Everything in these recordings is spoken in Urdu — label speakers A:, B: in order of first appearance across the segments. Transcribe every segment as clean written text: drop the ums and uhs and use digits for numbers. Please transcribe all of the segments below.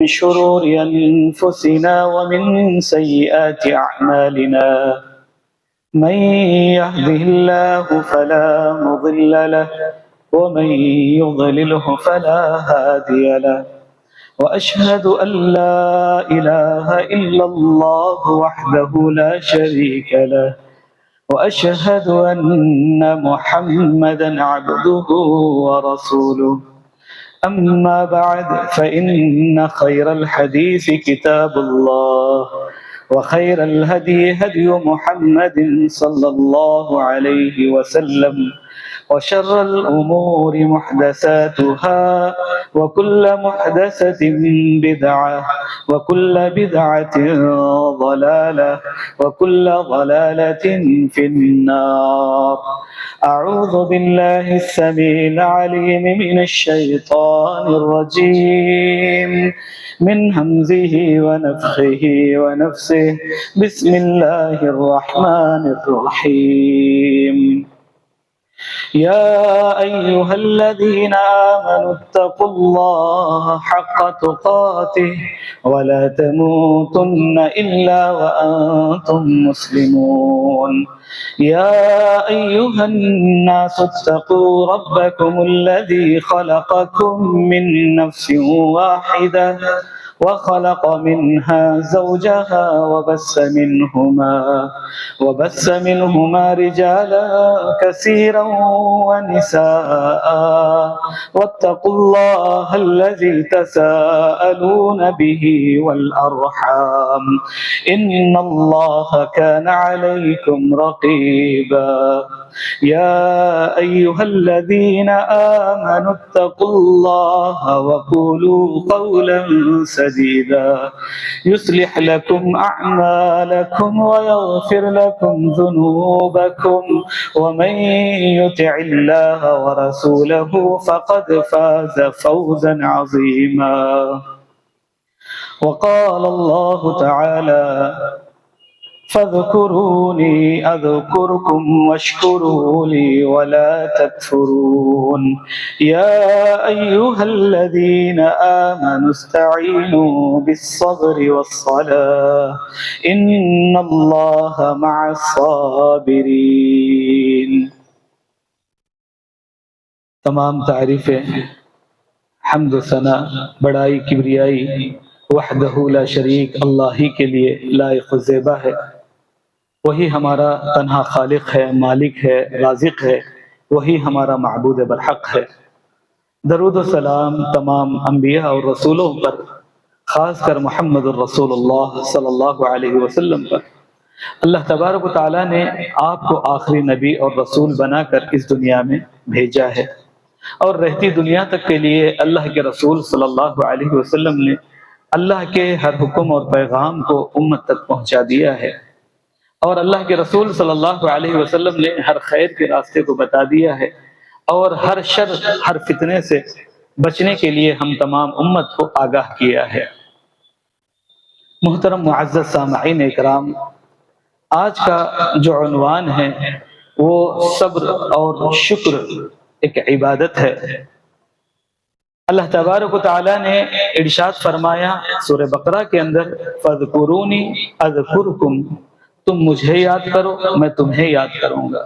A: من شرور أنفسنا ومن سيئات أعمالنا من يهده الله فلا مضل له ومن يضلله فلا هادي له وأشهد أن لا إله إلا الله وحده لا شريك له وأشهد أن محمدا عبده ورسوله أما بعد فإن خير الحديث كتاب الله وخير الهدي هدي محمد صلى الله عليه وسلم وشر الأمور محدثاتها وكل محدثة بدعة وكل بدعة ضلالة وكل ضلالة في النار. أعوذ بالله السميع العليم من الشيطان الرجيم من همزه ونفخه ونفسه. بسم الله الرحمن الرحيم. يا أيها الذين آمنوا اتقوا الله حق تقاته ولا تموتن إلا وأنتم مسلمون. يا أيها الناس اتقوا ربكم الذي خلقكم من نفس واحدة وخلق منها زوجها وبث منهما رجالا كثيرا ونساء واتقوا الله الذي تساءلون به والأرحام إن الله كان عليكم رقيبا. يا أيها الذين آمنوا اتقوا الله وقولوا قولا سديدا يصلح لكم أعمالكم ويغفر لكم ذنوبكم ومن يطع الله ورسوله فقد فاز فوزا عظيما. وقال الله تعالى فاذكروني أذكركم واشكروا لي ولا تكفرون. يا أيها الذين آمنوا استعينوا بالصبر والصلاة إن الله مع الصابرين. تمام تعریفیں، حمد و ثنا، بڑائی، کبریائی وحدہ لا شریک اللہ ہی کے لیے لائق و زیبا ہے۔ وہی ہمارا تنہا خالق ہے، مالک ہے، رازق ہے، وہی ہمارا معبود برحق ہے۔ درود و سلام تمام انبیاء اور رسولوں پر، خاص کر محمد الرسول اللہ صلی اللہ علیہ وسلم پر۔ اللہ تبارک و تعالیٰ نے آپ کو آخری نبی اور رسول بنا کر اس دنیا میں بھیجا ہے، اور رہتی دنیا تک کے لیے اللہ کے رسول صلی اللہ علیہ وسلم نے اللہ کے ہر حکم اور پیغام کو امت تک پہنچا دیا ہے، اور اللہ کے رسول صلی اللہ علیہ وسلم نے ہر خیر کے راستے کو بتا دیا ہے، اور ہر شر، ہر فتنے سے بچنے کے لیے ہم تمام امت کو آگاہ کیا ہے۔ محترم معزز سامعین اکرام، آج کا جو عنوان ہے وہ صبر اور شکر ایک عبادت ہے۔ اللہ تبارک و تعالیٰ نے ارشاد فرمایا سورہ بقرہ کے اندر، فَاذْكُرُونِي أَذْكُرْكُمْ، تم مجھے یاد کرو میں تمہیں یاد کروں گا،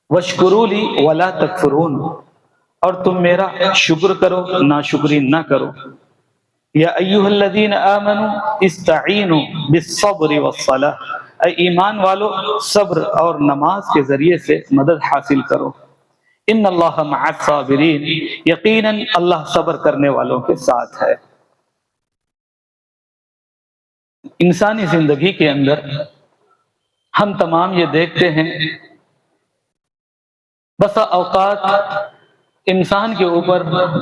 A: وَاشْكُرُوا لِي وَلَا تَكْفُرُونَ، اور تم میرا شکر کرو، ناشکری نہ کرو۔ یا ایھا الذین آمنوا استعینوا بالصبر والصلاۃ، اے ایمان والو صبر اور نماز کے ذریعے سے مدد حاصل کرو۔ ان اللہ مع الصابرین، یقیناً اللہ صبر کرنے والوں کے ساتھ ہے۔ انسانی زندگی کے اندر ہم تمام یہ دیکھتے ہیں، بسا اوقات انسان کے اوپر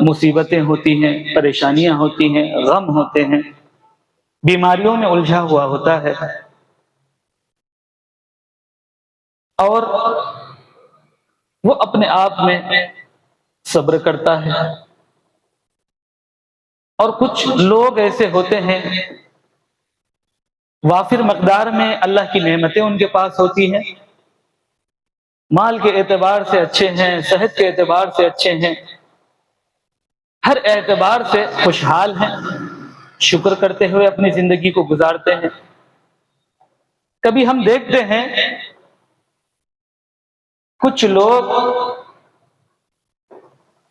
A: مصیبتیں ہوتی ہیں، پریشانیاں ہوتی ہیں، غم ہوتے ہیں، بیماریوں میں الجھا ہوا ہوتا ہے، اور وہ اپنے آپ میں صبر کرتا ہے۔ اور کچھ لوگ ایسے ہوتے ہیں، وافر مقدار میں اللہ کی نعمتیں ان کے پاس ہوتی ہیں، مال کے اعتبار سے اچھے ہیں، صحت کے اعتبار سے اچھے ہیں، ہر اعتبار سے خوشحال ہیں، شکر کرتے ہوئے اپنی زندگی کو گزارتے ہیں۔ کبھی ہم دیکھتے ہیں کچھ لوگ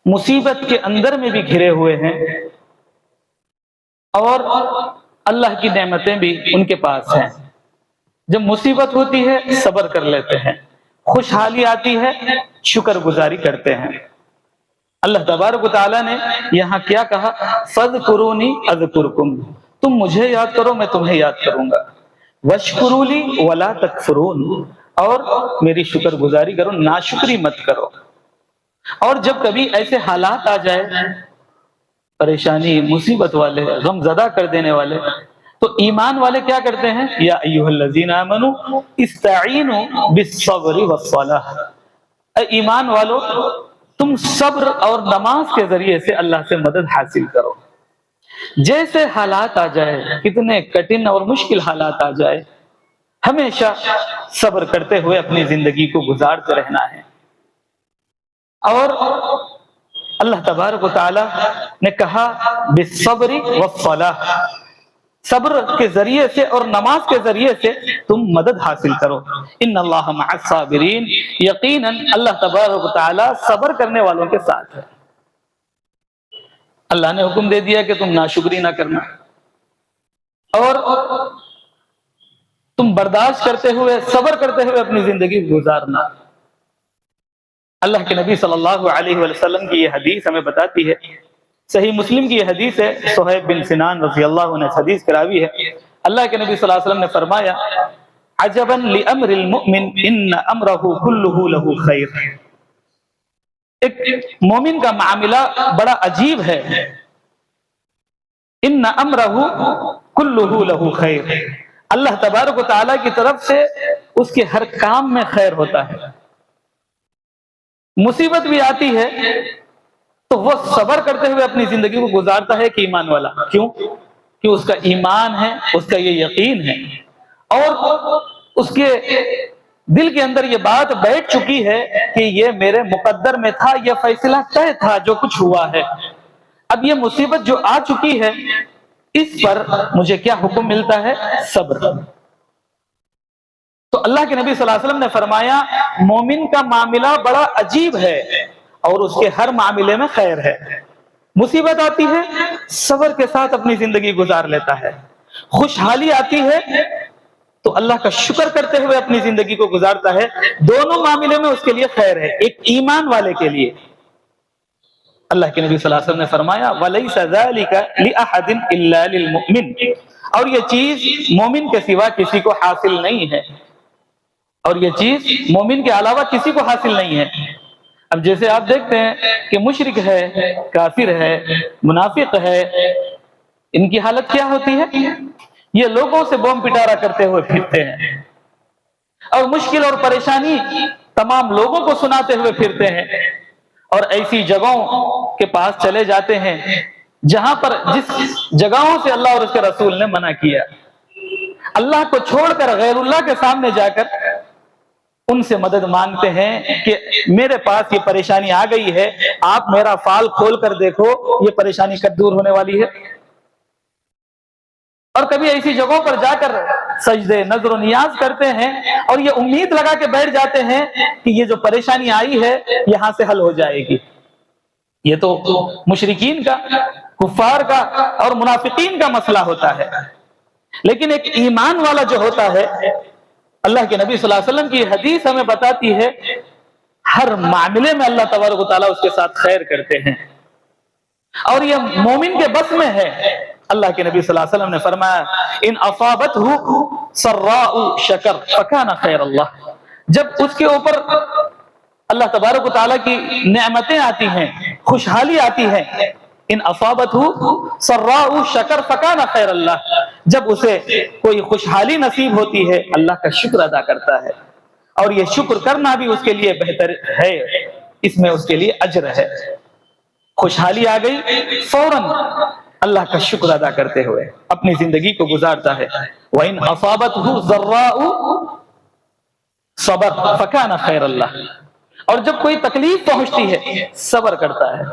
A: مصیبت کے اندر میں بھی گھرے ہوئے ہیں اور اللہ کی نعمتیں بھی ان کے پاس ہیں۔ جب مصیبت ہوتی ہے صبر کر لیتے ہیں، خوشحالی آتی ہے شکر گزاری کرتے ہیں۔ اللہ تبارک و تعالیٰ نے یہاں کیا کہا؟ فَاذْكُرُونِي أَذْكُرْكُمْ، تم مجھے یاد کرو میں تمہیں یاد کروں گا۔ وَاشْكُرُوا لِي وَلَا تَكْفُرُونَ، اور میری شکر گزاری کرو، ناشکری مت کرو۔ اور جب کبھی ایسے حالات آ جائے، پریشانی مصیبت والے، غم زدہ کر دینے والے، تو ایمان والے کیا کرتے ہیں؟ یا ایھا الذین آمنوا استعینوا بالصبر والصلاۃ، اے ایمان والو تم صبر اور نماز کے ذریعے سے اللہ سے مدد حاصل کرو۔ جیسے حالات آ جائے، کتنے کٹھن اور مشکل حالات آ جائے، ہمیشہ صبر کرتے ہوئے اپنی زندگی کو گزارتے رہنا ہے۔ اور اللہ تبارک و تعالی نے کہا بالصبر والصلاۃ، صبر کے ذریعے سے اور نماز کے ذریعے سے تم مدد حاصل کرو۔ ان اللہ مع الصابرین، یقیناً اللہ تبارک و تعالی صبر کرنے والوں کے ساتھ ہے۔ اللہ نے حکم دے دیا کہ تم ناشکری نہ کرنا، اور تم برداشت کرتے ہوئے، صبر کرتے ہوئے اپنی زندگی گزارنا۔ اللہ کے نبی صلی اللہ علیہ وسلم کی یہ حدیث ہمیں بتاتی ہے، صحیح مسلم کی یہ حدیث ہے، صہیب بن سنان رضی اللہ عنہ حدیث کراوی ہے۔ اللہ کے نبی صلی اللہ علیہ وسلم نے فرمایا عجبا لامر المؤمن ان امرہ کلہ لہ خیر، ایک مومن کا معاملہ بڑا عجیب ہے۔ ان امرہ کلہ لہ خیر، اللہ تبارک و تعالیٰ کی طرف سے اس کے ہر کام میں خیر ہوتا ہے۔ مصیبت بھی آتی ہے تو وہ صبر کرتے ہوئے اپنی زندگی کو گزارتا ہے کہ ایمان والا، کیوں؟ کہ اس کا ایمان ہے، اس کا یہ یقین ہے، اور اس کے دل کے اندر یہ بات بیٹھ چکی ہے کہ یہ میرے مقدر میں تھا، یہ فیصلہ طے تھا جو کچھ ہوا ہے۔ اب یہ مصیبت جو آ چکی ہے اس پر مجھے کیا حکم ملتا ہے؟ صبر۔ تو اللہ کے نبی صلی اللہ علیہ وسلم نے فرمایا مومن کا معاملہ بڑا عجیب ہے اور اس کے ہر معاملے میں خیر ہے۔ مصیبت آتی ہے صبر کے ساتھ اپنی زندگی گزار لیتا ہے، خوشحالی آتی ہے تو اللہ کا شکر کرتے ہوئے اپنی زندگی کو گزارتا ہے۔ دونوں معاملے میں اس کے لیے خیر ہے، ایک ایمان والے کے لیے۔ اللہ کے نبی صلی اللہ علیہ وسلم نے فرمایا وَلَيْسَ ذَلِكَ لِأَحَدٍ إِلَّا لِلْمُؤْمِنِ، اور یہ چیز مومن کے سوا کسی کو حاصل نہیں ہے، اور یہ چیز مومن کے علاوہ کسی کو حاصل نہیں ہے۔ اب جیسے آپ دیکھتے ہیں کہ مشرک ہے، کافر ہے، منافق ہے، ان کی حالت کیا ہوتی ہے؟ یہ لوگوں سے بوم پٹارا کرتے ہوئے پھرتے ہیں اور مشکل اور پریشانی تمام لوگوں کو سناتے ہوئے پھرتے ہیں، اور ایسی جگہوں کے پاس چلے جاتے ہیں جہاں پر جس جگہوں سے اللہ اور اس کے رسول نے منع کیا، اللہ کو چھوڑ کر غیر اللہ کے سامنے جا کر ان سے مدد مانگتے ہیں کہ میرے پاس یہ پریشانی آ گئی ہے، آپ میرا فال کھول کر دیکھو، یہ پریشانی کب دور ہونے والی ہے۔ اور کبھی ایسی جگہوں پر جا کر سجدے نظر و نیاز کرتے ہیں اور یہ امید لگا کے بیٹھ جاتے ہیں کہ یہ جو پریشانی آئی ہے یہاں سے حل ہو جائے گی۔ یہ تو مشرکین کا، کفار کا اور منافقین کا مسئلہ ہوتا ہے، لیکن ایک ایمان والا جو ہوتا ہے، اللہ کے نبی صلی اللہ علیہ وسلم کی حدیث ہمیں بتاتی ہے ہر معاملے میں اللہ تبارک و تعالیٰ اس کے ساتھ خیر کرتے ہیں، اور یہ مومن کے بس میں ہے۔ اللہ کے نبی صلی اللہ علیہ وسلم نے فرمایا ان اصابتہ سراء شکر فکان خیر اللہ، جب اس کے اوپر اللہ تبارک و تعالیٰ کی نعمتیں آتی ہیں، خوشحالی آتی ہے، ان اصابتہ سراء شکر فکان خیر اللہ، جب اسے کوئی خوشحالی نصیب ہوتی ہے اللہ کا شکر ادا کرتا ہے، اور یہ شکر کرنا بھی اس کے لیے بہتر ہے، اس میں اس کے لیے اجر ہے۔ خوشحالی آ گئی فوراً اللہ کا شکر ادا کرتے ہوئے اپنی زندگی کو گزارتا ہے۔ وَإِنْ أَصَابَتْهُ ضَرَّاءُ صَبَرَ فَكَانَ خَيْرَ اللَّهِ، اور جب کوئی تکلیف پہنچتی ہے صبر کرتا ہے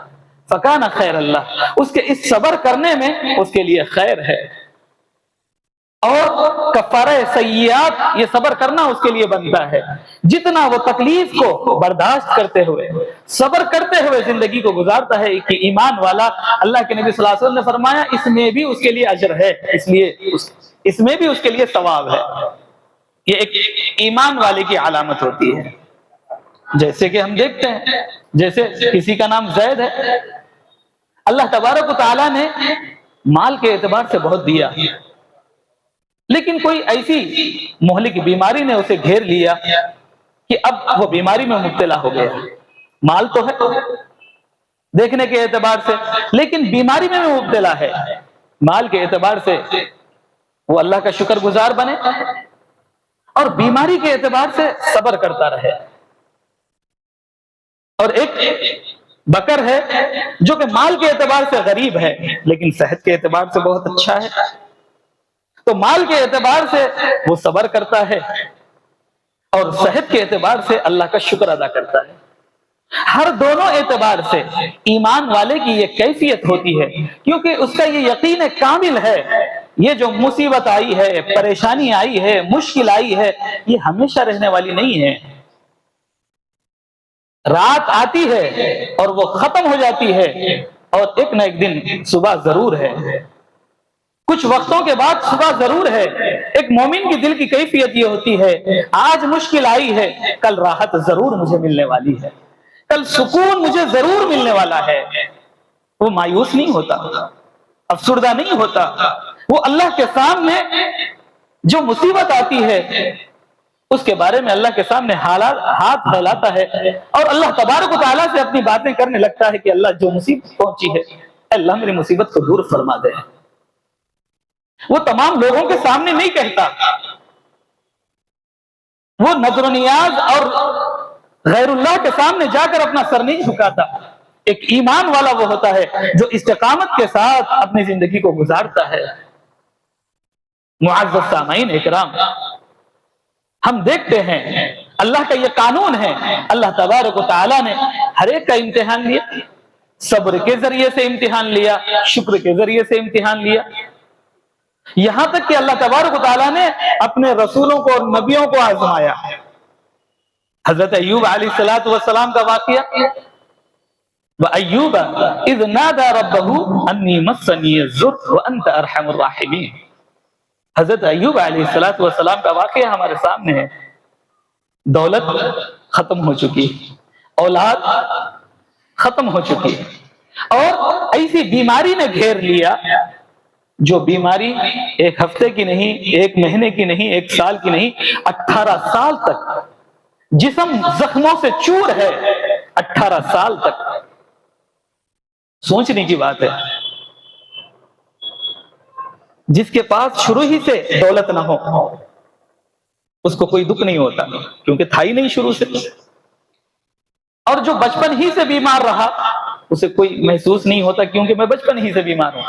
A: فکان خیر اللہ، اس کے اس صبر کرنے میں اس کے لیے خیر ہے۔ اور کفارہ سیئات، یہ صبر کرنا اس کے لیے بنتا ہے۔ جتنا وہ تکلیف کو برداشت کرتے ہوئے، صبر کرتے ہوئے زندگی کو گزارتا ہے کہ ایمان والا، اللہ کے نبی صلی اللہ علیہ وسلم نے فرمایا اس میں بھی اس کے لیے اجر ہے، اس لیے اس میں بھی اس کے لیے ثواب ہے۔ یہ ایک ایمان والے کی علامت ہوتی ہے۔ جیسے کہ ہم دیکھتے ہیں، جیسے کسی کا نام زید ہے، اللہ تبارک و تعالیٰ نے مال کے اعتبار سے بہت دیا، لیکن کوئی ایسی مہلک بیماری نے اسے گھیر لیا کہ اب وہ بیماری میں مبتلا ہو گیا۔ مال تو ہے دیکھنے کے اعتبار سے، لیکن بیماری میں مبتلا ہے۔ مال کے اعتبار سے وہ اللہ کا شکر گزار بنے اور بیماری کے اعتبار سے صبر کرتا رہے۔ اور ایک بکر ہے جو کہ مال کے اعتبار سے غریب ہے لیکن صحت کے اعتبار سے بہت اچھا ہے، تو مال کے اعتبار سے وہ صبر کرتا ہے اور صحت کے اعتبار سے اللہ کا شکر ادا کرتا ہے۔ ہر دونوں اعتبار سے ایمان والے کی یہ کیفیت ہوتی ہے، کیونکہ اس کا یہ یقین کامل ہے یہ جو مصیبت آئی ہے، پریشانی آئی ہے، مشکل آئی ہے، یہ ہمیشہ رہنے والی نہیں ہے۔ رات آتی ہے اور وہ ختم ہو جاتی ہے، اور ایک نہ ایک دن صبح ضرور ہے، کچھ وقتوں کے بعد صبح ضرور ہے۔ ایک مومن کی دل کی کیفیت یہ ہوتی ہے، آج مشکل آئی ہے، کل راحت ضرور مجھے ملنے والی ہے، کل سکون مجھے ضرور ملنے والا ہے۔ وہ مایوس نہیں ہوتا، افسردہ نہیں ہوتا، وہ اللہ کے سامنے جو مصیبت آتی ہے اس کے بارے میں اللہ کے سامنے ہاتھ پھیلاتا ہے اور اللہ تبارک و تعالیٰ سے اپنی باتیں کرنے لگتا ہے کہ اللہ جو مصیبت پہنچی ہے، اللہ میری مصیبت کو دور فرما دے۔ وہ تمام لوگوں کے سامنے نہیں کہتا، وہ نظر و نیاز اور غیر اللہ کے سامنے جا کر اپنا سر نہیں جھکاتا۔ ایک ایمان والا وہ ہوتا ہے جو استقامت کے ساتھ اپنی زندگی کو گزارتا ہے۔ معزز سامعین اکرام، ہم دیکھتے ہیں اللہ کا یہ قانون ہے، اللہ تبارک و تعالیٰ نے ہر ایک کا امتحان لیا، صبر کے ذریعے سے امتحان لیا، شکر کے ذریعے سے امتحان لیا، یہاں تک کہ اللہ تبارک و تعالیٰ نے اپنے رسولوں کو اور نبیوں کو آزمایا۔ حضرت ایوب علیہ السلام کا واقعہ، وَأَيُّوبَ إِذْ نَادَى رَبَّهُ أَنِّي مَسَّنِيَ الضُّرُّ وَأَنْتَ أَرْحَمُ الرَّاحِمِينَ۔ حضرت ایوب علیہ السلام کا واقعہ ہمارے سامنے ہے۔ دولت ختم ہو چکی، اولاد ختم ہو چکی، اور ایسی بیماری نے گھیر لیا جو بیماری ایک ہفتے کی نہیں، ایک مہینے کی نہیں، ایک سال کی نہیں، 18 سال تک جسم زخموں سے چور ہے۔ 18 سال تک، سوچنے کی بات ہے۔ جس کے پاس شروع ہی سے دولت نہ ہو اس کو کوئی دکھ نہیں ہوتا، کیونکہ تھا ہی نہیں شروع سے، اور جو بچپن ہی سے بیمار رہا اسے کوئی محسوس نہیں ہوتا، کیونکہ میں بچپن ہی سے بیمار ہوں۔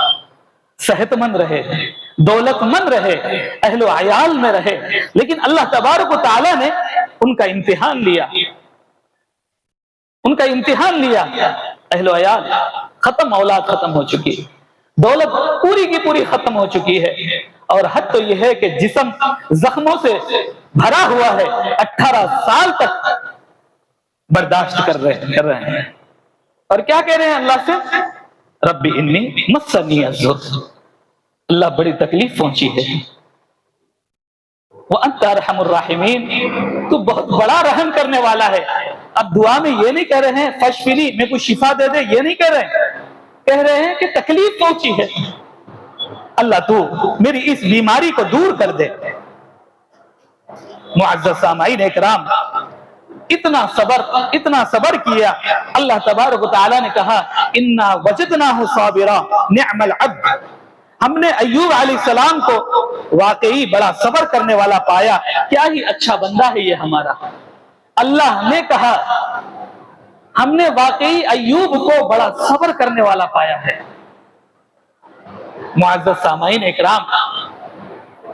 A: صحت مند رہے، دولت مند رہے، اہل و عیال میں رہے، لیکن اللہ تبارک و تعالیٰ نے ان کا امتحان لیا، ان کا امتحان لیا۔ اہل و عیال ختم، اولاد ختم ہو چکی، دولت پوری کی پوری ختم ہو چکی ہے، اور حد تو یہ ہے کہ جسم زخموں سے بھرا ہوا ہے۔ 18 سال تک برداشت کر رہے ہیں، اور کیا کہہ رہے ہیں اللہ سے؟ رب انی مسنی الضر، اللہ بڑی تکلیف پہنچی ہے، وانت ارحم الراحمین، تو بہت بڑا رحم کرنے والا ہے۔ اب دعا میں یہ نہیں کہہ رہے ہیں فشفنی، میں کوئی شفا دے دے، یہ نہیں کہہ رہے ہیں، کہہ رہے ہیں کہ تکلیف پہنچی ہے، اللہ تو میری اس بیماری کو دور کر دے۔ معزز سامعین اکرام، اتنا صبر کیا، اللہ تبارک و تعالیٰ نے کہا انا وجدناہ صابرا نعم العبد، ہم نے ایوب علیہ السلام کو واقعی بڑا صبر کرنے والا پایا، کیا ہی اچھا بندہ ہے یہ ہمارا۔ اللہ نے کہا ہم نے واقعی ایوب کو بڑا صبر کرنے والا پایا ہے۔ معزز سامعین اکرام،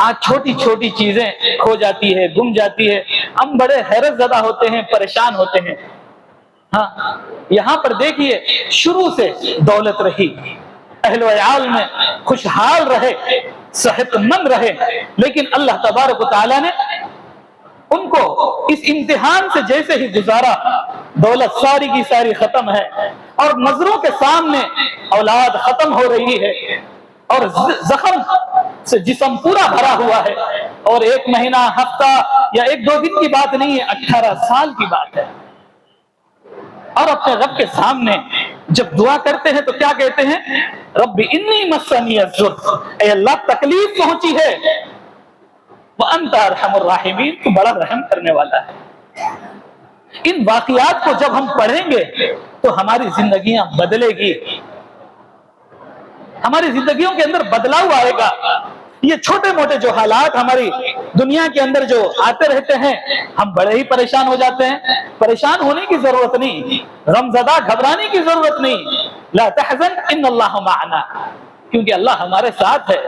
A: آج چھوٹی چھوٹی چیزیں کھو جاتی ہے، گم جاتی ہے، ہم بڑے حیرت زدہ ہوتے ہیں، پریشان ہوتے ہیں۔ ہاں یہاں پر دیکھیے شروع سے دولت رہی، اہل و عیال میں خوشحال رہے، صحت مند رہے، لیکن اللہ تبارک و تعالیٰ نے ان کو اس امتحان سے جیسے ہی گزارا، دولت ساری کی ساری ختم ہے اور نظروں کے سامنے اولاد ختم ہو رہی ہے اور زخم سے جسم پورا بھرا ہوا ہے، اور ایک مہینہ ہفتہ یا ایک دو دن کی بات نہیں ہے، 18 سال کی بات ہے، اور اپنے رب کے سامنے جب دعا کرتے ہیں تو کیا کہتے ہیں؟ رب انی مسنی الضر، اے اللہ تکلیف پہنچی ہے، وانت ارحم الراحمین، تو بڑا رحم کرنے والا ہے۔ ان واقعات کو جب ہم پڑھیں گے تو ہماری زندگیاں بدلے گی، ہماری زندگیوں کے اندر بدلاؤ آئے گا۔ یہ چھوٹے موٹے جو حالات ہماری دنیا کے اندر جو آتے رہتے ہیں، ہم بڑے ہی پریشان ہو جاتے ہیں۔ پریشان ہونے کی ضرورت نہیں، غمزدہ گھبرانے کی ضرورت نہیں، لا تحزن ان اللہ معنا، کیونکہ اللہ ہمارے ساتھ ہے۔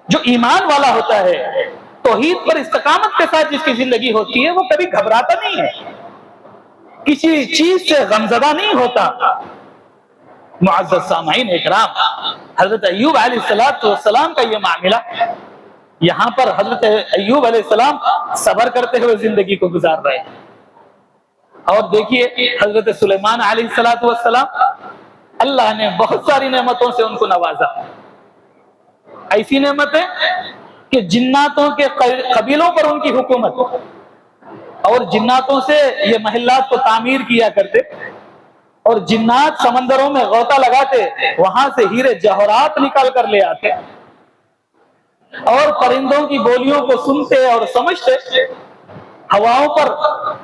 A: جو ایمان والا ہوتا ہے، توحید پر استقامت کے ساتھ جس کی زندگی ہوتی ہے، وہ کبھی گھبراتا نہیں ہے، کسی چیز سے غمزدہ نہیں ہوتا۔ معزز سامعین اکرام، حضرت ایوب علیہ السلام کا یہ معاملہ، یہاں پر حضرت ایوب علیہ السلام صبر کرتے ہوئے زندگی کو گزار رہے ہیں، اور دیکھیے حضرت سلیمان علیہ السلام، اللہ نے بہت ساری نعمتوں سے ان کو نوازا، ایسی نعمتیں کہ جناتوں کے قبیلوں پر ان کی حکومت، اور جناتوں سے یہ محلات کو تعمیر کیا کرتے، اور جنات سمندروں میں غوطہ لگاتے، وہاں سے ہیرے جواہرات نکال کر لے آتے، اور پرندوں کی بولیوں کو سنتے اور سمجھتے، ہواؤں پر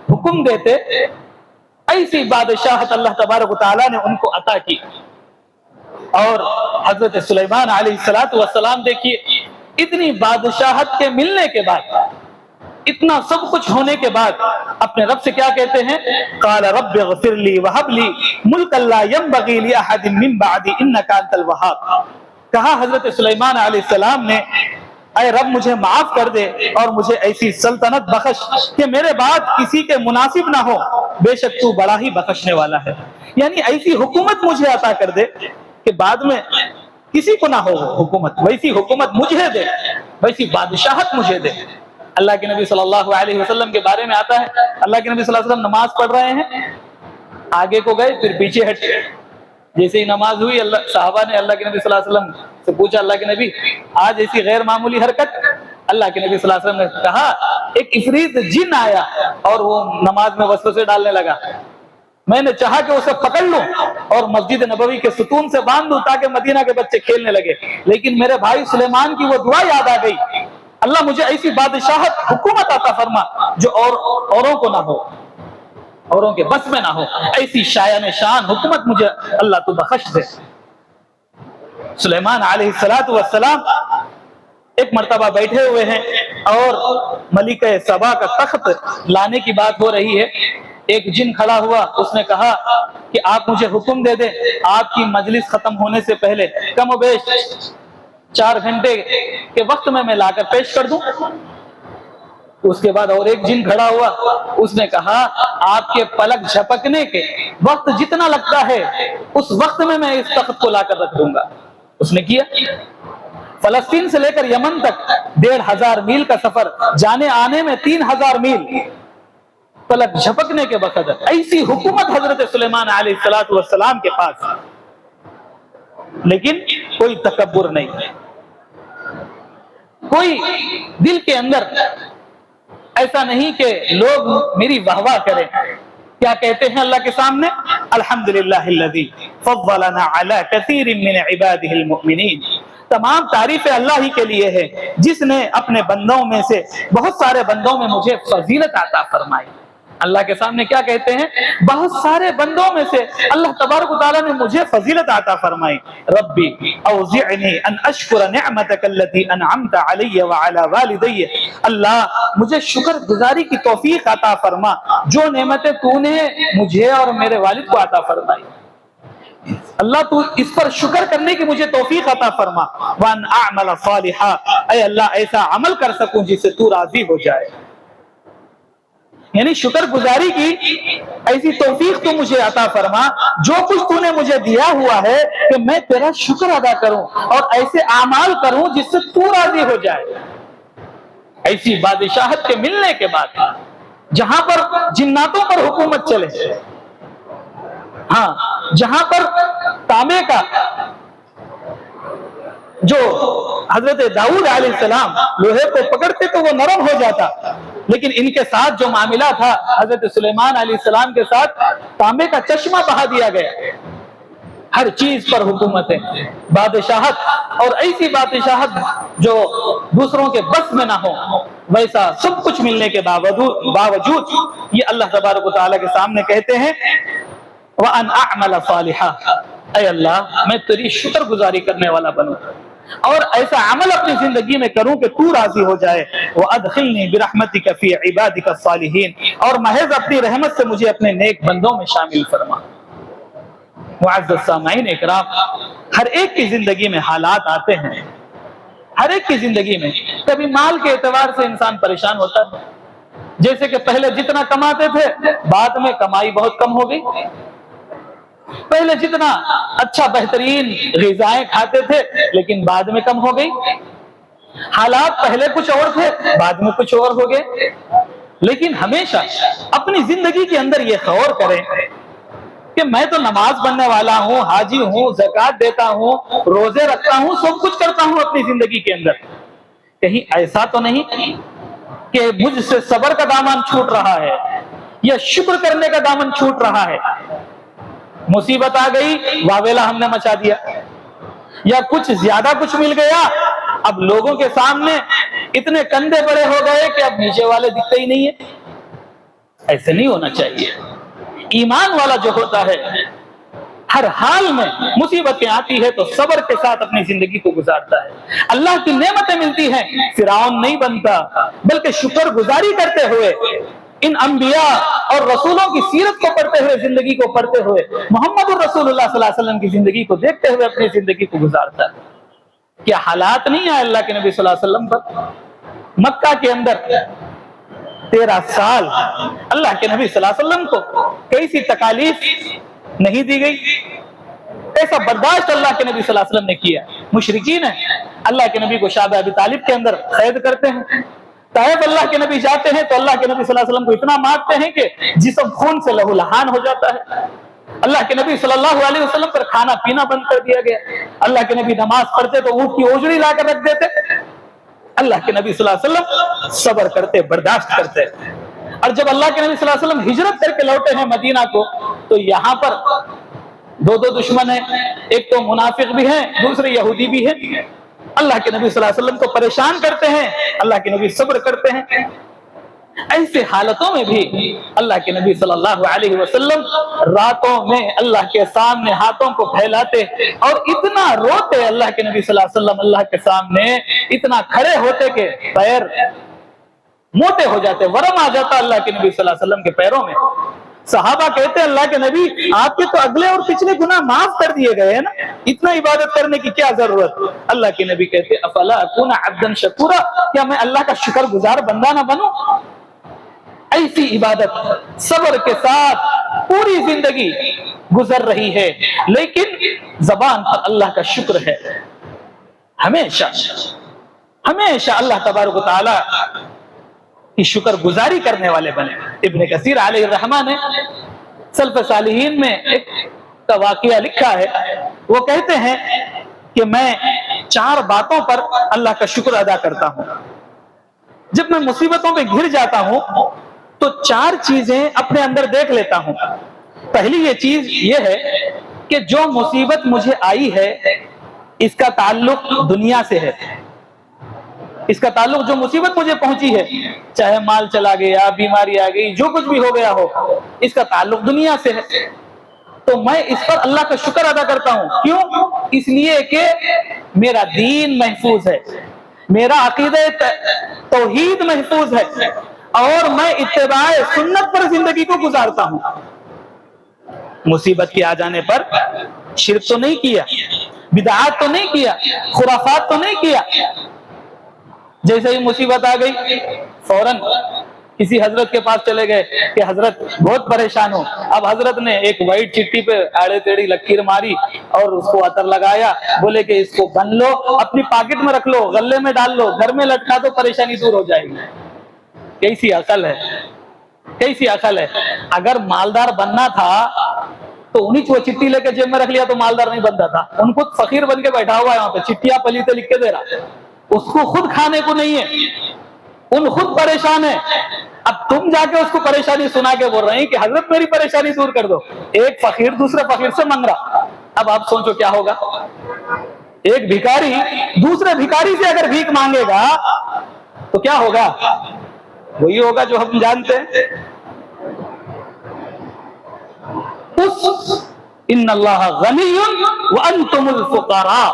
A: حکم دیتے۔ ایسی بادشاہت اللہ تبارک و تعالیٰ نے ان کو عطا کی۔ اور حضرت سلیمان علیہ السلام دیکھیے، اتنی بادشاہت کے ملنے کے بعد، اتنا سب کچھ ہونے کے بعد، اپنے رب سے کیا کہتے ہیں؟ قال رب اغفر لی وہب لی ملکا لا ينبغی لأحد من بعدی انک انت الوہاب۔ کہا حضرت سلیمان علیہ السلام نے، اے رب مجھے معاف کر دے اور مجھے ایسی سلطنت بخش کہ میرے بعد کسی کے مناسب نہ ہو، بے شک تو بڑا ہی بخشنے والا ہے۔ یعنی ایسی حکومت مجھے عطا کر دے کہ بعد میں کسی کو نہ ہو حکومت، ویسی حکومت مجھے دے، ویسی بادشاہت مجھے دے۔ اللہ کے نبی صلی اللہ علیہ وسلم کے بارے میں آتا ہے، اللہ کے نبی صلی اللہ علیہ وسلم نماز پڑھ رہے ہیں، آگے کو گئے پھر پیچھے ہٹے، جیسے ہی نماز ہوئی صحابہ نے اللہ کے نبی صلی اللہ علیہ وسلم سے پوچھا، اللہ کے نبی آج ایسی غیر معمولی حرکت؟ اللہ کے نبی صلی اللہ علیہ وسلم نے کہا، ایک عفریت جن آیا اور وہ نماز میں وسوسے ڈالنے لگا، میں نے چاہا کہ اسے پکڑ لوں اور مسجد نبوی کے ستون سے باندھ دوں تاکہ مدینہ کے بچے کھیلنے لگے، لیکن میرے بھائی سلیمان کی وہ دعا یاد آ گئی، اللہ مجھے ایسی بادشاہت حکومت عطا فرما جو اوروں کو نہ ہو، اوروں کے بس میں نہ ہو، ایسی شایان شان حکومت مجھے اللہ تو بخش دے۔ سلیمان علیہ السلام ایک مرتبہ بیٹھے ہوئے ہیں اور ملکہ سبا کا تخت لانے کی بات ہو رہی ہے، ایک جن کھڑا ہوا، اس نے کہا کہ آپ مجھے حکم دے دیں، آپ کی مجلس ختم ہونے سے پہلے کم و بیش 4 گھنٹے کے وقت میں لا کر پیش کر دوں۔ اس کے بعد اور ایک جن کھڑا ہوا، اس نے کہا آپ کے پلک جھپکنے کے وقت جتنا لگتا ہے اس وقت میں اس تخت کو لا کر رکھ دوں گا۔ اس نے کیا۔ فلسطین سے لے کر یمن تک 1500 میل کا سفر، جانے آنے میں 3000 میل، پلک جھپکنے کے وقت ایسی حکومت حضرت سلیمان علیہ السلام کے پاس، لیکن کوئی تکبر نہیں، کوئی دل کے اندر ایسا نہیں کہ لوگ میری واہ واہ کریں۔ کیا کہتے ہیں اللہ کے سامنے؟ الحمدللہ الذی فضلنا علی کثیر من عباده المؤمنین، تمام تعریفیں اللہ ہی کے لیے ہے جس نے اپنے بندوں میں سے بہت سارے بندوں میں مجھے فضیلت عطا فرمائی۔ اللہ کے سامنے کیا کہتے ہیں؟ بہت سارے بندوں میں سے اللہ تبارک و تعالیٰ نے مجھے فضیلت عطا فرمائی۔ ربی اوزعنی ان اشکر نعمتک التي انعمت علی وعلی والدی، اللہ مجھے شکر گزاری کی توفیق عطا فرما جو نعمتیں تو نے مجھے اور میرے والد کو عطا فرمائی، اللہ تو اس پر شکر کرنے کی مجھے توفیق عطا فرما۔ وان اعمل صالحا، اے اللہ ایسا عمل کر سکوں جس سے تو راضی ہو جائے۔ یعنی شکر گزاری کی ایسی توفیق تو مجھے عطا فرما، جو کچھ تو نے مجھے دیا ہوا ہے کہ میں تیرا شکر ادا کروں اور ایسے اعمال کروں جس سے تو راضی ہو جائے۔ ایسی بادشاہت کے ملنے کے بعد جہاں پر جناتوں پر حکومت چلے، ہاں جہاں پر تانبے کا جو حضرت داؤد علیہ السلام لوہے کو پکڑتے تو وہ نرم ہو جاتا، لیکن ان کے ساتھ جو معاملہ تھا حضرت سلیمان علیہ السلام کے ساتھ تانبے کا چشمہ بہا دیا گیا۔ ہر چیز پر حکومت ہے، بادشاہت، اور ایسی بادشاہت جو دوسروں کے بس میں نہ ہو، ویسا سب کچھ ملنے کے باوجود یہ اللہ تبارک و تعالیٰ کے سامنے کہتے ہیں وَأَنْ أَعْمَلَ صَالِحًا، اے اللہ میں تیری شکر گزاری کرنے والا بنوں اور ایسا عمل اپنی زندگی میں کروں کہ تو راضی ہو جائے۔ وَأَدْخِلْنِي بِرَحْمَتِكَ فِي عِبَادِكَ الصَّالِحِينَ، اور محض اپنی رحمت سے مجھے اپنے نیک بندوں میں شامل فرما۔ معزز سامعین اکرام، ہر ایک کی زندگی میں حالات آتے ہیں، ہر ایک کی زندگی میں کبھی مال کے اعتبار سے انسان پریشان ہوتا ہے، جیسے کہ پہلے جتنا کماتے تھے بعد میں کمائی بہت کم ہو گئی، پہلے جتنا اچھا بہترین غذائیں کھاتے تھے لیکن بعد میں کم ہو گئی، حالات پہلے کچھ اور تھے بعد میں کچھ اور ہو گئے۔ لیکن ہمیشہ اپنی زندگی کے اندر یہ غور کریں کہ میں تو نماز پڑھنے والا ہوں، حاجی ہوں، زکوٰۃ دیتا ہوں، روزے رکھتا ہوں، سب کچھ کرتا ہوں اپنی زندگی کے اندر، کہیں ایسا تو نہیں کہ مجھ سے صبر کا دامن چھوٹ رہا ہے یا شکر کرنے کا دامن چھوٹ رہا ہے؟ مصیبت آ گئی، واویلا ہم نے مچا دیا، یا کچھ زیادہ کچھ مل گیا، اب لوگوں کے سامنے اتنے کندھے بڑے ہو گئے کہ اب نیچے والے دکھتے ہی نہیں ہے۔ ایسے نہیں ہونا چاہیے۔ ایمان والا جو ہوتا ہے ہر حال میں مصیبتیں آتی ہے تو صبر کے ساتھ اپنی زندگی کو گزارتا ہے، اللہ کی نعمتیں ملتی ہیں فرعون نہیں بنتا، بلکہ شکر گزاری کرتے ہوئے ان انبیاء اور رسولوں کی سیرت کو پڑھتے ہوئے، زندگی کو پڑھتے ہوئے، محمد الرسول اللہ صلی اللہ علیہ وسلم کی زندگی کو دیکھتے ہوئے اپنی زندگی کو گزارتا ہے۔ کیا حالات نہیں آئے اللہ کے نبی صلی اللہ علیہ وسلم پر؟ مکہ کے اندر 13 سال اللہ کے نبی صلی اللہ علیہ وسلم کو کیسی تکالیف نہیں دی گئی، ایسا برداشت اللہ کے نبی صلی اللہ علیہ وسلم نے کیا۔ مشرکین ہیں اللہ کے نبی کو شعب ابی طالب کے اندر قید کرتے ہیں، طائف اللہ کے نبی جاتے ہیں تو اللہ کے نبی صلی اللہ علیہ وسلم کو اتنا مارتے ہیں کہ جسم خون سے لہو لہان ہو جاتا ہے۔ اللہ کے نبی صلی اللہ علیہ وسلم پر کھانا پینا بند کر دیا گیا، اللہ کے نبی نماز پڑھتے تو اونٹ کی اوجڑی لا کر رکھ دیتے۔ اللہ کے نبی صلی اللہ علیہ وسلم صبر کرتے، برداشت کرتے، اور جب اللہ کے نبی صلی اللہ علیہ وسلم ہجرت کر کے لوٹے ہیں مدینہ کو تو یہاں پر دو دشمن ہیں، ایک تو منافق بھی ہیں، دوسرے یہودی بھی ہیں، اللہ کے نبی صلی اللہ علیہ وسلم کو پریشان کرتے ہیں، اللہ کے نبی صبر کرتے ہیں۔ ایسے حالتوں میں بھی اللہ کے نبی صلی اللہ علیہ وسلم راتوں میں اللہ کے سامنے ہاتھوں کو پھیلاتے اور اتنا روتے، اللہ کے نبی صلی اللہ علیہ وسلم اللہ کے سامنے اتنا کھڑے ہوتے کہ پیر موٹے ہو جاتے، ورم آ جاتا اللہ کے نبی صلی اللہ علیہ وسلم کے پیروں میں۔ صحابہ کہتے ہیں اللہ کے نبی آپ کے تو اگلے اور پچھلے گناہ معاف کر دیے گئے ہیں نا، اتنا عبادت کرنے کی کیا ضرورت؟ اللہ کے نبی کہتے افلا اکون عبدا شکورا، کیا میں اللہ کا شکر گزار بندہ نہ بنوں؟ ایسی عبادت صبر کے ساتھ پوری زندگی گزر رہی ہے، لیکن زبان پر اللہ کا شکر ہے۔ ہمیشہ ہمیشہ اللہ تبارک و تعالی کی شکر گزاری کرنے والے بنے۔ ابن کثیر علیہ الرحمہ نے سلف صالحین میں ایک واقعہ لکھا ہے، وہ کہتے ہیں کہ میں 4 باتوں پر اللہ کا شکر ادا کرتا ہوں۔ جب میں مصیبتوں پہ گھر جاتا ہوں تو 4 چیزیں اپنے اندر دیکھ لیتا ہوں۔ پہلی یہ چیز یہ ہے کہ جو مصیبت مجھے آئی ہے اس کا تعلق دنیا سے ہے، اس کا تعلق جو مصیبت مجھے پہنچی ہے، چاہے مال چلا گیا، بیماری آ گئی، جو کچھ بھی ہو گیا ہو، اس کا تعلق دنیا سے ہے، تو میں اس پر اللہ کا شکر ادا کرتا ہوں۔ کیوں؟ اس لیے کہ میرا دین محفوظ ہے، میرا عقیدہ توحید محفوظ ہے، اور میں اتباع سنت پر زندگی کو گزارتا ہوں۔ مصیبت کے آ جانے پر شرک تو نہیں کیا، بدعات تو نہیں کیا، خرافات تو نہیں کیا۔ جیسے ہی مصیبت آ گئی فوراً کسی حضرت کے پاس چلے گئے کہ حضرت بہت پریشان ہو. اب حضرت نے ایک وائٹ چٹی پہ آڑے ٹیڑھی لکیر ماری اور اس کو عطر لگایا. بولے کہ اس کو بن لو, اپنی پاکٹ میں رکھ لو, غلے میں ڈال لو, گھر میں لٹکا دو, پریشانی دور ہو جائے گی. کیسی عقل ہے, کیسی عقل ہے. اگر مالدار بننا تھا تو انہیں وہ چٹھی لے کے جیب میں رکھ لیا تو مالدار نہیں بنتا تھا. ان کو فقیر بن کے بیٹھا ہوا ہے وہاں پہ, چٹھیاں پلیتے لکھ کے دے رہا, اس کو خود کھانے کو نہیں ہے, ان خود پریشان ہے. اب تم جا کے اس کو پریشانی سنا کے بول رہے ہیں کہ حضرت میری پریشانی دور کر دو. ایک فقیر دوسرے فقیر سے مانگ رہا. اب آپ سوچو کیا ہوگا. ایک بھکاری دوسرے بھکاری سے اگر بھیک مانگے گا تو کیا ہوگا؟ وہی ہوگا جو ہم جانتے ہیں. ان اللہ غنی وانتم الفقراء,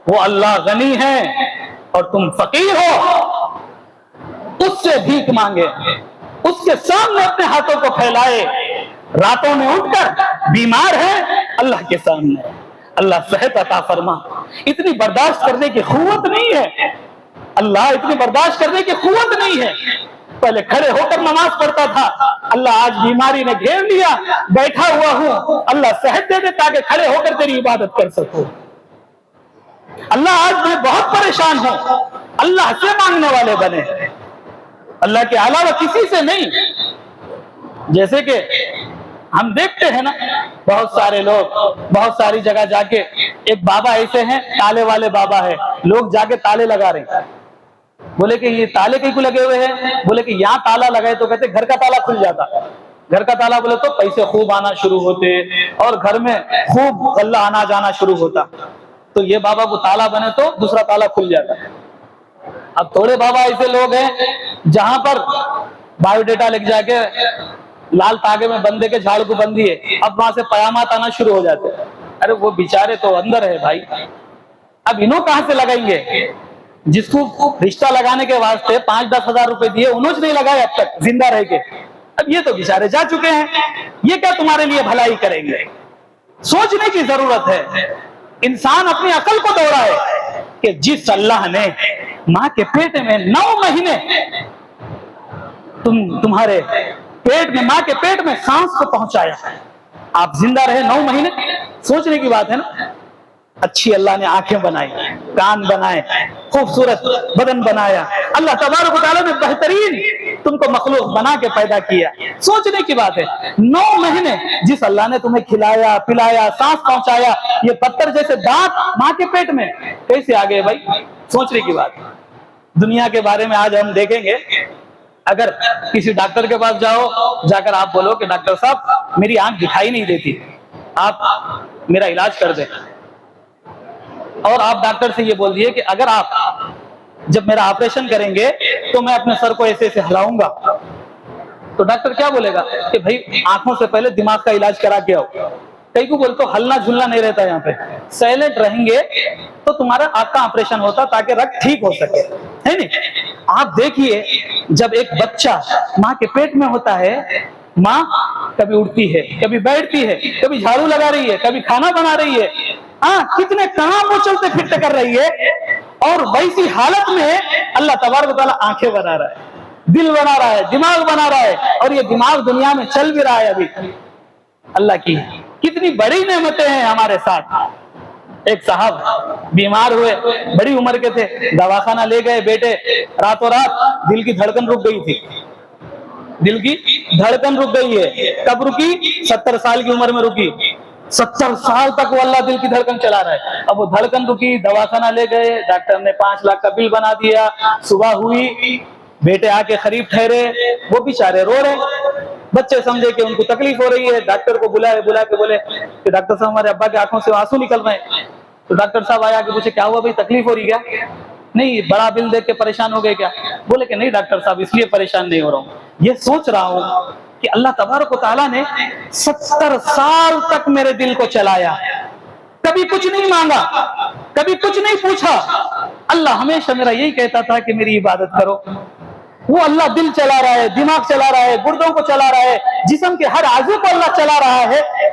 A: وہ اللہ غنی ہے اور تم فقیر ہو. اس سے بھیک مانگے, اس کے سامنے اپنے ہاتھوں کو پھیلائے. راتوں میں اٹھ کر بیمار ہے اللہ کے سامنے, اللہ صحت عطا فرما. اتنی برداشت کرنے کی قوت نہیں ہے, اللہ اتنی برداشت کرنے کی قوت نہیں ہے. پہلے کھڑے ہو کر نماز پڑھتا تھا, اللہ آج بیماری نے گھیر لیا, بیٹھا ہوا ہوں, اللہ صحت دے دے تاکہ کھڑے ہو کر تیری عبادت کر سکوں. اللہ آج میں بہت پریشان ہوں, اللہ سے مانگنے والے بنے, اللہ کے علاوہ کسی سے نہیں. جیسے کہ ہم دیکھتے ہیں نا, بہت سارے لوگ بہت ساری جگہ جا کے, ایک بابا ایسے ہیں تالے والے بابا ہے, لوگ جا کے تالے لگا رہے ہیں. بولے کہ یہ تالے کہیں کو لگے ہوئے ہیں؟ بولے کہ یہاں تالا لگائے تو کہتے گھر کا تالا کھل جاتا. گھر کا تالا بولے تو پیسے خوب آنا شروع ہوتے اور گھر میں خوب غلہ آنا جانا شروع ہوتا. تو یہ بابا کو تالا بنے تو دوسرا تالا کھل جاتا. اب تھوڑے بابا ایسے لوگ ہیں جہاں پر بایو ڈیٹا لکھ جا کے لال تاگے میں بندے کے جھاڑ کو بندی ہے, اب وہاں سے پیامات آنا شروع ہو جاتے. ارے وہ بیچارے تو اندر ہے بھائی, اب انہوں کہاں سے لگائیں گے؟ جس کو رشتہ لگانے کے واسطے 5-10 ہزار روپے دیے انہوں نے نہیں لگائے اب تک زندہ رہ کے. اب یہ تو بیچارے جا چکے ہیں, یہ کیا تمہارے لیے بھلائی کریں گے؟ سوچنے کی ضرورت ہے. انسان اپنی عقل کو دوڑا ہے کہ جس اللہ نے ماں کے پیٹ میں 9 مہینے تمہارے پیٹ میں, ماں کے پیٹ میں سانس کو پہنچایا, آپ زندہ رہے 9 مہینے. سوچنے کی بات ہے نا. اچھی اللہ نے آنکھیں بنائی, کان بنائے, خوبصورت بدن بنایا. اللہ تبارک و تعالیٰ نے بہترین تم کو مخلوق بنا کے پیدا کیا. سوچنے کی بات ہے 9 مہینے جس اللہ نے تمہیں کھلایا پلایا سانس پہنچایا, یہ پتھر جیسے دانت ماں کے پیٹ میں کیسے آ گئے بھائی؟ سوچنے کی بات. دنیا کے بارے میں آج ہم دیکھیں گے. اگر کسی ڈاکٹر کے پاس جاؤ, جا کر آپ بولو کہ ڈاکٹر صاحب میری آنکھ دکھائی نہیں دیتی, آپ میرا علاج کر دیں. اور آپ ڈاکٹر سے یہ بول دیے کہ اگر آپ جب میرا آپریشن کریں گے تو میں اپنے سر کو ایسے ایسے ہلاؤں گا, تو ڈاکٹر کیا بولے گا کہ بھائی آنکھوں سے پہلے دماغ کا علاج کرا کے آؤ. کئی کو بولتے ہلنا جھلنا نہیں رہتا یہاں پہ, سائلنٹ رہیں گے تو تمہارا آنکھ کا آپریشن ہوتا تاکہ رگ ٹھیک ہو سکے, ہے نہیں؟ آپ دیکھیے جب ایک بچہ ماں کے پیٹ میں ہوتا ہے, ماں کبھی اڑتی ہے, کبھی بیٹھتی ہے, کبھی جھاڑو لگا رہی ہے, کبھی کھانا بنا رہی ہے, کتنے کام وہ چلتے پھرتے کر رہی ہے. اور ویسی حالت میں اللہ تبارک و تعالیٰ آنکھیں بنا رہا ہے, دل بنا رہا ہے, دماغ بنا رہا ہے, اور یہ دماغ دنیا میں چل بھی رہا ہے ابھی. اللہ کی کتنی بڑی نعمتیں ہیں ہمارے ساتھ. ایک صاحب بیمار ہوئے, بڑی عمر کے تھے, دواخانہ لے گئے بیٹے, راتوں رات دل کی دھڑکن رک گئی تھی. دل کی دھڑکن رک گئی ہے. کب رکی؟ 70 سال کی عمر میں رکی. 70 سال تک وہ اللہ دل کی دھڑکن چلا رہا ہے. اب وہ دھڑکن رکی, دواخانہ لے گئے, ڈاکٹر نے 5 لاکھ کا بل بنا دیا. صبح ہوئی, بیٹے آ کے قریب ٹھہرے, وہ بیچارے رو رہے. بچے سمجھے کہ ان کو تکلیف ہو رہی ہے, ڈاکٹر کو بلا کے بولے کہ ڈاکٹر صاحب ہمارے ابا کی آنکھوں سے آنسو نکل رہے ہیں. تو ڈاکٹر صاحب آیا کہ پوچھے کیا ہوا بھائی, تکلیف ہو رہی کیا؟ نہیں, بڑا بل دیکھ کے پریشان ہو گئے کیا؟ بولے کہ نہیں ڈاکٹر صاحب اس لیے پریشان نہیں ہو رہا ہوں, یہ سوچ رہا ہوں کہ اللہ تبارک و تعالیٰ نے 70 سال تک میرے دل کو چلایا, کبھی کچھ نہیں مانگا, کبھی کچھ نہیں پوچھا. اللہ ہمیشہ میرا یہی کہتا تھا کہ میری عبادت کرو. وہ اللہ دل چلا رہا ہے, دماغ چلا رہا ہے, گردوں کو چلا رہا ہے, جسم کے ہر عضو کو اللہ چلا رہا ہے.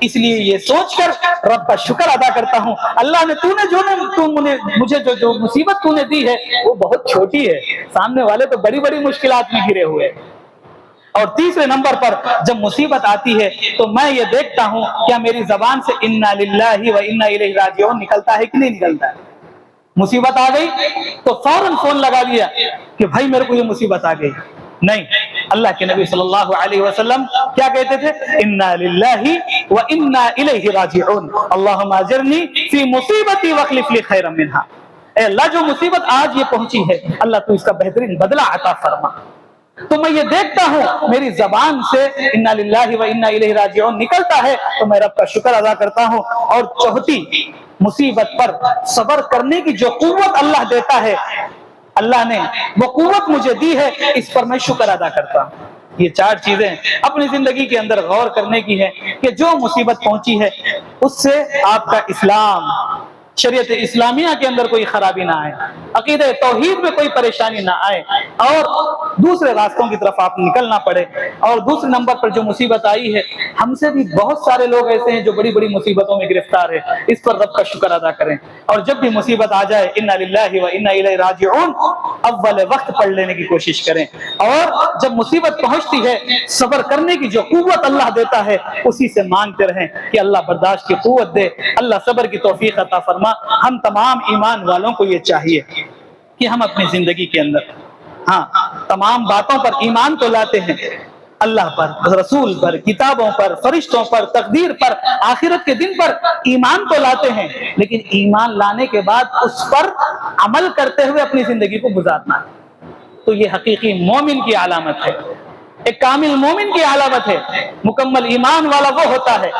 A: اس لیے یہ سوچ کر رب کا شکر ادا کرتا ہوں، اللہ نے مجھے جو مصیبت تو نے دی ہے وہ بہت چھوٹی ہے، سامنے والے تو بڑی بڑی مشکلات میں گھرے ہوئے۔ اور تیسرے نمبر پر جب مصیبت آتی ہے تو میں یہ دیکھتا ہوں کیا میری زبان سے انا للہ و انا الیہ راجعون نکلتا ہے کہ نہیں نکلتا ہے۔ مصیبت آ گئی تو فوراً فون لگا دیا کہ بھائی میرے کو یہ مصیبت آ گئی، نہیں، اللہ کے نبی صلی اللہ علیہ وسلم کیا کہتے تھے؟ انا للہ و انا الیہ راجعون، اللہم اجرنی فی مصیبتی واخلف لی خیرا منہا، اے اللہ جو مصیبت آج یہ پہنچی ہے اللہ تو اس کا بہترین بدلہ عطا فرما۔ تو میں یہ دیکھتا ہوں میری زبان سے انا للہ و انا الیہ راجعون نکلتا ہے تو میں رب کا شکر ادا کرتا ہوں، اور چوتھی مصیبت پر صبر کرنے کی جو قوت اللہ دیتا ہے، اللہ نے وہ قوت مجھے دی ہے، اس پر میں شکر ادا کرتا ہوں۔ یہ چار چیزیں اپنی زندگی کے اندر غور کرنے کی ہے کہ جو مصیبت پہنچی ہے اس سے آپ کا اسلام، شریعت اسلامیہ کے اندر کوئی خرابی نہ آئے، عقیدہ توحید میں کوئی پریشانی نہ آئے، اور دوسرے راستوں کی طرف آپ نکلنا پڑے۔ اور دوسرے نمبر پر جو مصیبت آئی ہے، ہم سے بھی بہت سارے لوگ ایسے ہیں جو بڑی بڑی مصیبتوں میں گرفتار ہے، اس پر رب کا شکر ادا کریں، اور جب بھی مصیبت آ جائے انا للہ و انا الیہ راجعون اول وقت پڑھ لینے کی کوشش کریں، اور جب مصیبت پہنچتی ہے صبر کرنے کی جو قوت اللہ دیتا ہے اسی سے مانگتے رہیں کہ اللہ برداشت کی قوت دے، اللہ صبر کی توفیق عطا فرما۔ ہم تمام ایمان والوں کو یہ چاہیے کہ ہم اپنی زندگی کے اندر تمام باتوں پر ایمان تو لاتے ہیں، اللہ پر، رسول پر، کتابوں پر، فرشتوں پر، تقدیر پر، آخرت کے دن پر ایمان تو لاتے ہیں، لیکن ایمان لانے کے بعد اس پر عمل کرتے ہوئے اپنی زندگی کو گزارنا، تو یہ حقیقی مومن کی علامت ہے، ایک کامل مومن کی علامت ہے۔ مکمل ایمان والا وہ ہوتا ہے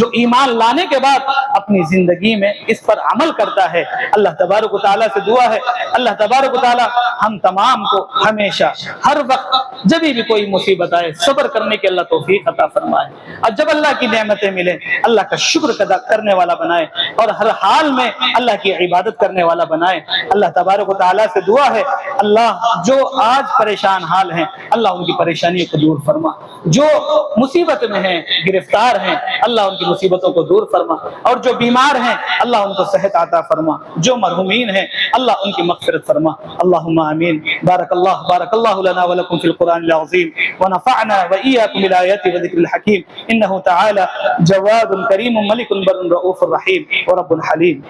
A: جو ایمان لانے کے بعد اپنی زندگی میں اس پر عمل کرتا ہے۔ اللہ تبارک و تعالیٰ سے دعا ہے، اللہ تبارک و تعالیٰ ہم تمام کو ہمیشہ ہر وقت جب بھی کوئی مصیبت آئے صبر کرنے کے اللہ توفیق عطا فرمائے، اور جب اللہ کی نعمتیں ملیں اللہ کا شکر ادا کرنے والا بنائے، اور ہر حال میں اللہ کی عبادت کرنے والا بنائے۔ اللہ تبارک و تعالیٰ سے دعا ہے اللہ جو آج پریشان حال ہیں اللہ ان کی پریشانیوں کو دور فرما، جو مصیبت میں ہیں گرفتار ہیں اللہ ان کی مصیبتوں کو دور فرما، اور جو بیمار ہیں اللہ ان کو صحت عطا فرما، جو مرحومین ہیں اللہ ان کی مغفرت فرما۔ اللہم آمین۔ بارک اللہ لنا ولکم فی القرآن العظیم، ونفعنا وإیاکم بالآیات وذکر الحکیم، انہ تعالی جواد کریم ملک بر رؤوف رحیم ورب حلیم۔